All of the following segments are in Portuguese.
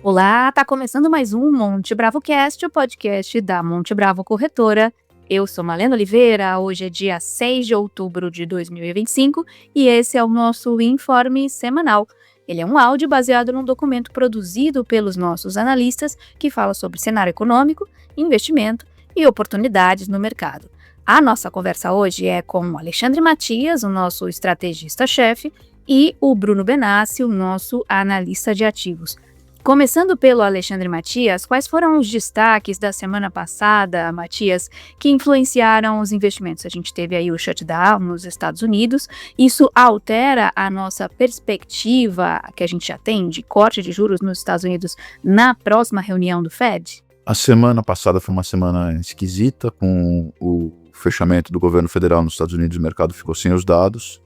Olá, tá começando mais um Monte Bravo Cast, o podcast da Monte Bravo Corretora. Eu sou Malena Oliveira, hoje é dia 6 de outubro de 2025 e esse é o nosso informe semanal. Ele é um áudio baseado num documento produzido pelos nossos analistas que fala sobre cenário econômico, investimento e oportunidades no mercado. A nossa conversa hoje é com o Alexandre Matias, o nosso estrategista-chefe, e o Bruno Benassi, o nosso analista de ativos. Começando pelo Alexandre Matias, quais foram os destaques da semana passada, Matias, que influenciaram os investimentos? A gente teve aí o shutdown nos Estados Unidos. Isso altera a nossa perspectiva que a gente já tem de corte de juros nos Estados Unidos na próxima reunião do Fed? A semana passada foi uma semana esquisita, com o fechamento do governo federal nos Estados Unidos, o mercado ficou sem os dados.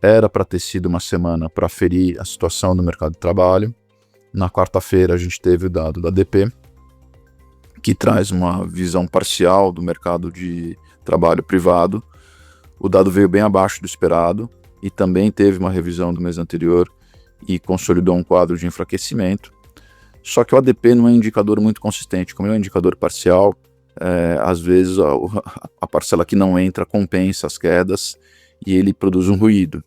Era para ter sido uma semana para aferir a situação do mercado de trabalho. Na quarta-feira a gente teve o dado da ADP, que traz uma visão parcial do mercado de trabalho privado. O dado veio bem abaixo do esperado e também teve uma revisão do mês anterior e consolidou um quadro de enfraquecimento. Só que o ADP não é um indicador muito consistente. Como é um indicador parcial, às vezes a parcela que não entra compensa as quedas e ele produz um ruído.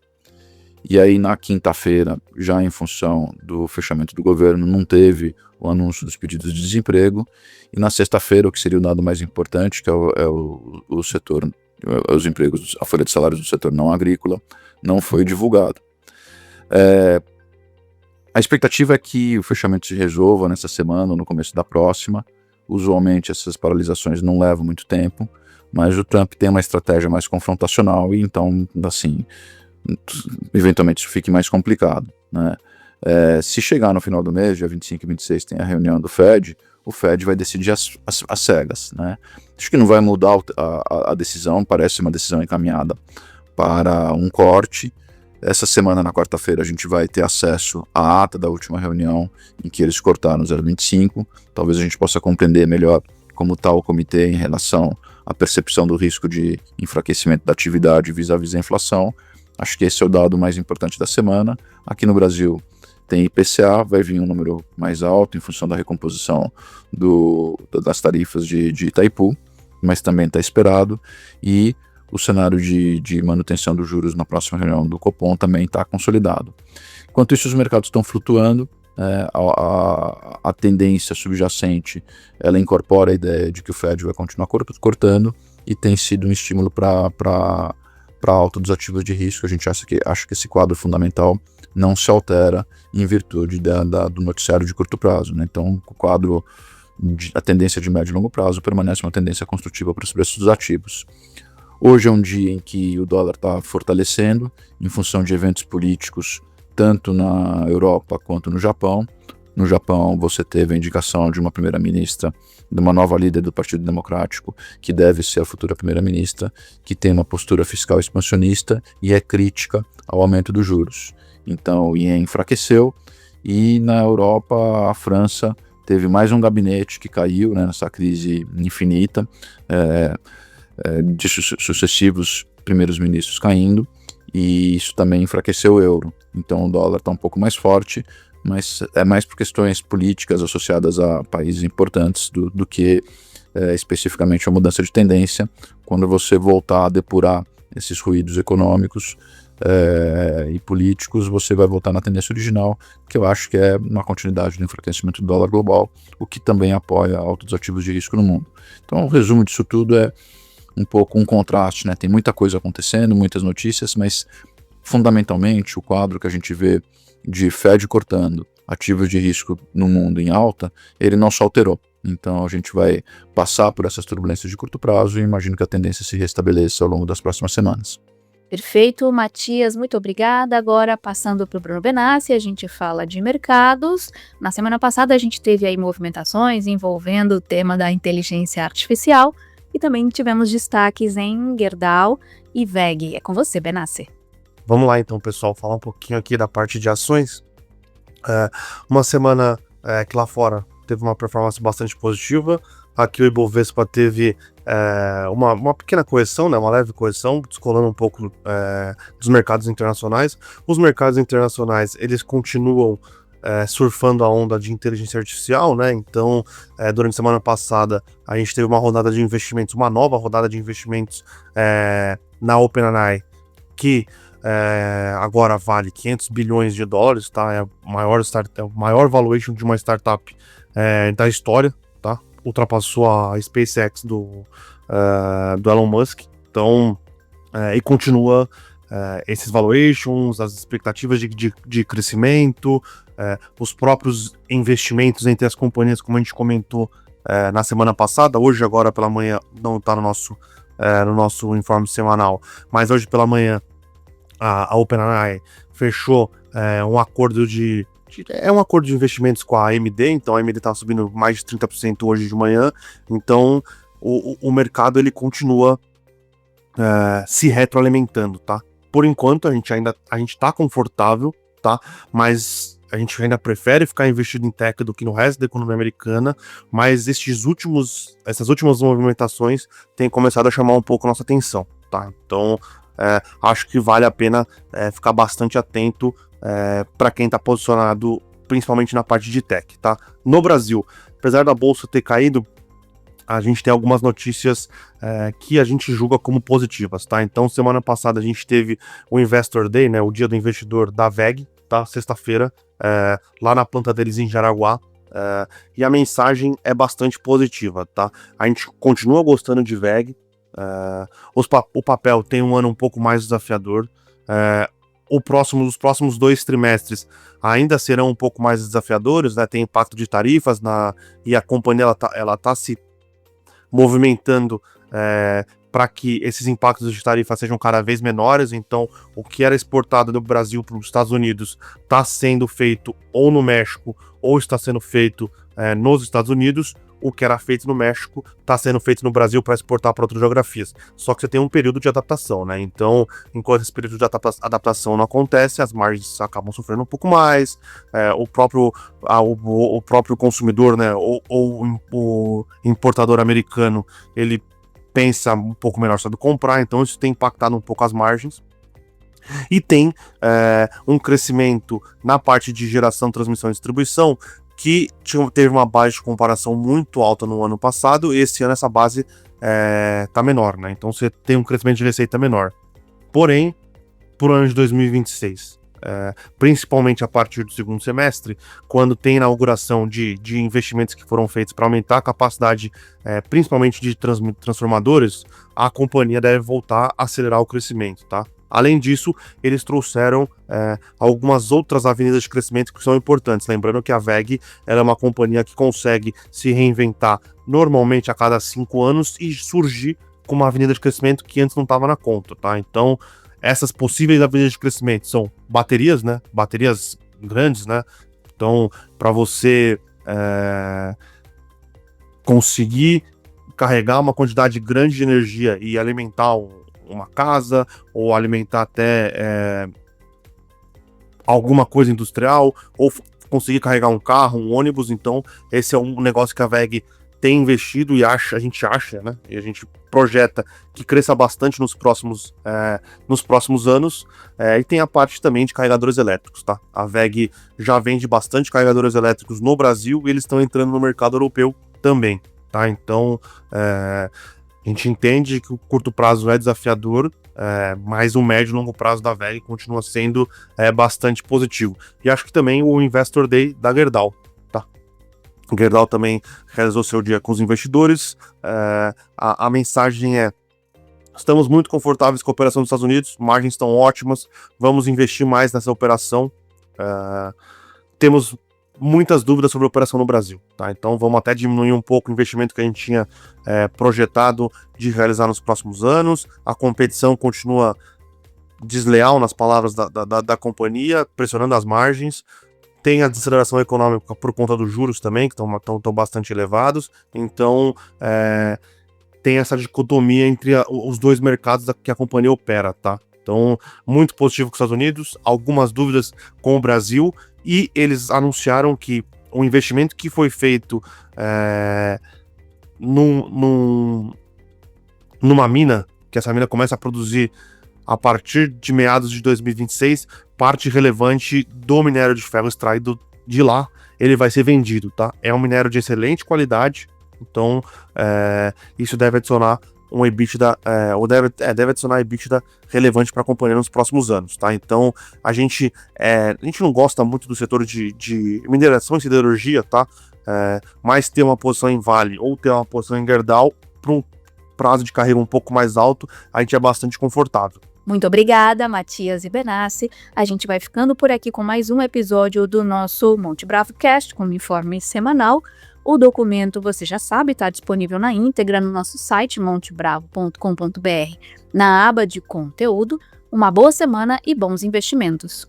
E aí na quinta-feira, já em função do fechamento do governo, não teve o anúncio dos pedidos de desemprego. E na sexta-feira, o que seria o dado mais importante, que é o setor, os empregos, a folha de salários do setor não agrícola, não foi divulgado. A expectativa é que o fechamento se resolva nessa semana ou no começo da próxima. Usualmente essas paralisações não levam muito tempo, mas o Trump tem uma estratégia mais confrontacional e então, assim, eventualmente isso fique mais complicado, né? Se chegar no final do mês, dia 25 e 26, tem a reunião do Fed, o Fed vai decidir as cegas, né? Acho que não vai mudar a decisão, parece uma decisão encaminhada para um corte. Essa semana, na quarta-feira, a gente vai ter acesso à ata da última reunião em que eles cortaram 0,25. Talvez a gente possa compreender melhor como está o comitê em relação à percepção do risco de enfraquecimento da atividade vis-à-vis a inflação. Acho que esse é o dado mais importante da semana. Aqui no Brasil tem IPCA, vai vir um número mais alto em função da recomposição das tarifas de Itaipu, mas também está esperado. E o cenário de manutenção dos juros na próxima reunião do Copom também está consolidado. Enquanto isso, os mercados estão flutuando. A tendência subjacente, ela incorpora a ideia de que o Fed vai continuar cortando e tem sido um estímulo para a alta dos ativos de risco. A gente acha que esse quadro fundamental não se altera em virtude do noticiário de curto prazo, né? Então, o quadro, a tendência de médio e longo prazo permanece uma tendência construtiva para os preços dos ativos. Hoje é um dia em que o dólar está fortalecendo em função de eventos políticos, tanto na Europa quanto no Japão. No Japão, você teve a indicação de uma primeira-ministra, de uma nova líder do Partido Democrático, que deve ser a futura primeira-ministra, que tem uma postura fiscal expansionista e é crítica ao aumento dos juros. Então, o ien enfraqueceu e na Europa, a França teve mais um gabinete que caiu, né, nessa crise infinita, de sucessivos primeiros ministros caindo, e isso também enfraqueceu o euro. Então, o dólar está um pouco mais forte, mas é mais por questões políticas associadas a países importantes do que especificamente a mudança de tendência. Quando você voltar a depurar esses ruídos econômicos e políticos, você vai voltar na tendência original, que eu acho que é uma continuidade do enfraquecimento do dólar global, o que também apoia a alta dos ativos de risco no mundo. Então, o resumo disso tudo é um pouco um contraste, né? Tem muita coisa acontecendo, muitas notícias, mas fundamentalmente o quadro que a gente vê de Fed cortando ativos de risco no mundo em alta, ele não se alterou. Então a gente vai passar por essas turbulências de curto prazo e imagino que a tendência se restabeleça ao longo das próximas semanas. Perfeito, Matias, muito obrigada. Agora, passando para o Bruno Benassi, a gente fala de mercados. Na semana passada, a gente teve aí movimentações envolvendo o tema da inteligência artificial e também tivemos destaques em Gerdau e WEG. É com você, Benassi. Vamos lá então, pessoal, falar um pouquinho aqui da parte de ações. Uma semana que lá fora teve uma performance bastante positiva. Aqui o Ibovespa teve uma pequena correção, né, uma leve correção, descolando um pouco dos mercados internacionais. Os mercados internacionais, eles continuam surfando a onda de inteligência artificial, né? Então, durante a semana passada, a gente teve uma rodada de investimentos, uma nova rodada de investimentos na OpenAI, que agora vale 500 bilhões de dólares, tá? É o maior valuation de uma startup da história, tá? Ultrapassou a SpaceX do Elon Musk. Então, e continua esses valuations, as expectativas de crescimento, os próprios investimentos entre as companhias, como a gente comentou na semana passada. Hoje, agora pela manhã, não está no nosso informe semanal, mas hoje pela manhã a OpenAI fechou um acordo de investimentos com a AMD. Então a AMD está subindo mais de 30% hoje de manhã. Então o mercado ele continua se retroalimentando, tá? Por enquanto a gente tá confortável, tá? Mas a gente ainda prefere ficar investido em tech do que no resto da economia americana, mas essas últimas movimentações têm começado a chamar um pouco a nossa atenção, tá? Então acho que vale a pena ficar bastante atento para quem está posicionado principalmente na parte de tech, tá? No Brasil, apesar da bolsa ter caído, a gente tem algumas notícias que a gente julga como positivas, tá? Então, semana passada a gente teve o Investor Day, né, o dia do investidor da WEG, tá? Sexta-feira, lá na planta deles em Jaraguá, e a mensagem é bastante positiva, tá? A gente continua gostando de WEG, o papel tem um ano um pouco mais desafiador, os próximos 2 trimestres ainda serão um pouco mais desafiadores, né? Tem impacto de tarifas e a companhia ela tá se movimentando para que esses impactos de tarifa sejam cada vez menores. Então, o que era exportado do Brasil para os Estados Unidos está sendo feito ou no México ou está sendo feito nos Estados Unidos. O que era feito no México está sendo feito no Brasil para exportar para outras geografias. Só que você tem um período de adaptação, né? Então, enquanto esse período de adaptação não acontece, as margens acabam sofrendo um pouco mais. O próprio consumidor, né? Ou o importador americano, ele pensa um pouco melhor sobre comprar. Então, isso tem impactado um pouco as margens. E tem um crescimento na parte de geração, transmissão e distribuição, que teve uma base de comparação muito alta no ano passado, e esse ano essa base tá menor, né? Então você tem um crescimento de receita menor. Porém, por ano de 2026, principalmente a partir do segundo semestre, quando tem inauguração de investimentos que foram feitos para aumentar a capacidade, principalmente de transformadores, a companhia deve voltar a acelerar o crescimento, tá? Além disso, eles trouxeram algumas outras avenidas de crescimento que são importantes. Lembrando que a WEG ela é uma companhia que consegue se reinventar normalmente a cada 5 anos e surgir com uma avenida de crescimento que antes não estava na conta, tá? Então, essas possíveis avenidas de crescimento são baterias, né? Baterias grandes, né? Então, para você conseguir carregar uma quantidade grande de energia e alimentar uma casa, ou alimentar até alguma coisa industrial, ou conseguir carregar um carro, um ônibus. Então esse é um negócio que a WEG tem investido e a gente acha, né? E a gente projeta que cresça bastante nos próximos anos. E tem a parte também de carregadores elétricos, tá? A WEG já vende bastante carregadores elétricos no Brasil e eles estão entrando no mercado europeu também, tá? Então a gente entende que o curto prazo é desafiador, mas o médio e longo prazo da WEG continua sendo bastante positivo. E acho que também o Investor Day da Gerdau, tá? O Gerdau também realizou seu dia com os investidores. A mensagem é: estamos muito confortáveis com a operação dos Estados Unidos, margens estão ótimas, vamos investir mais nessa operação. Temos muitas dúvidas sobre a operação no Brasil, tá? Então vamos até diminuir um pouco o investimento que a gente tinha projetado de realizar nos próximos anos. A competição continua desleal, nas palavras da companhia, pressionando as margens. Tem a desaceleração econômica por conta dos juros também, que estão bastante elevados. Então tem essa dicotomia entre os dois mercados que a companhia opera, tá? Então, muito positivo com os Estados Unidos, algumas dúvidas com o Brasil, e eles anunciaram que o investimento que foi feito numa mina, que essa mina começa a produzir a partir de meados de 2026, parte relevante do minério de ferro extraído de lá, ele vai ser vendido, tá? É um minério de excelente qualidade, então isso deve adicionar um EBITDA, deve adicionar EBITDA relevante para a companhia nos próximos anos, tá? Então, a gente não gosta muito do setor de mineração e siderurgia, tá? Mas ter uma posição em Vale ou ter uma posição em Gerdau, para um prazo de carreira um pouco mais alto, a gente é bastante confortável. Muito obrigada, Matias e Benassi. A gente vai ficando por aqui com mais um episódio do nosso Monte Bravo Cast, com um informe semanal. O documento, você já sabe, está disponível na íntegra no nosso site montebravo.com.br, na aba de conteúdo. Uma boa semana e bons investimentos.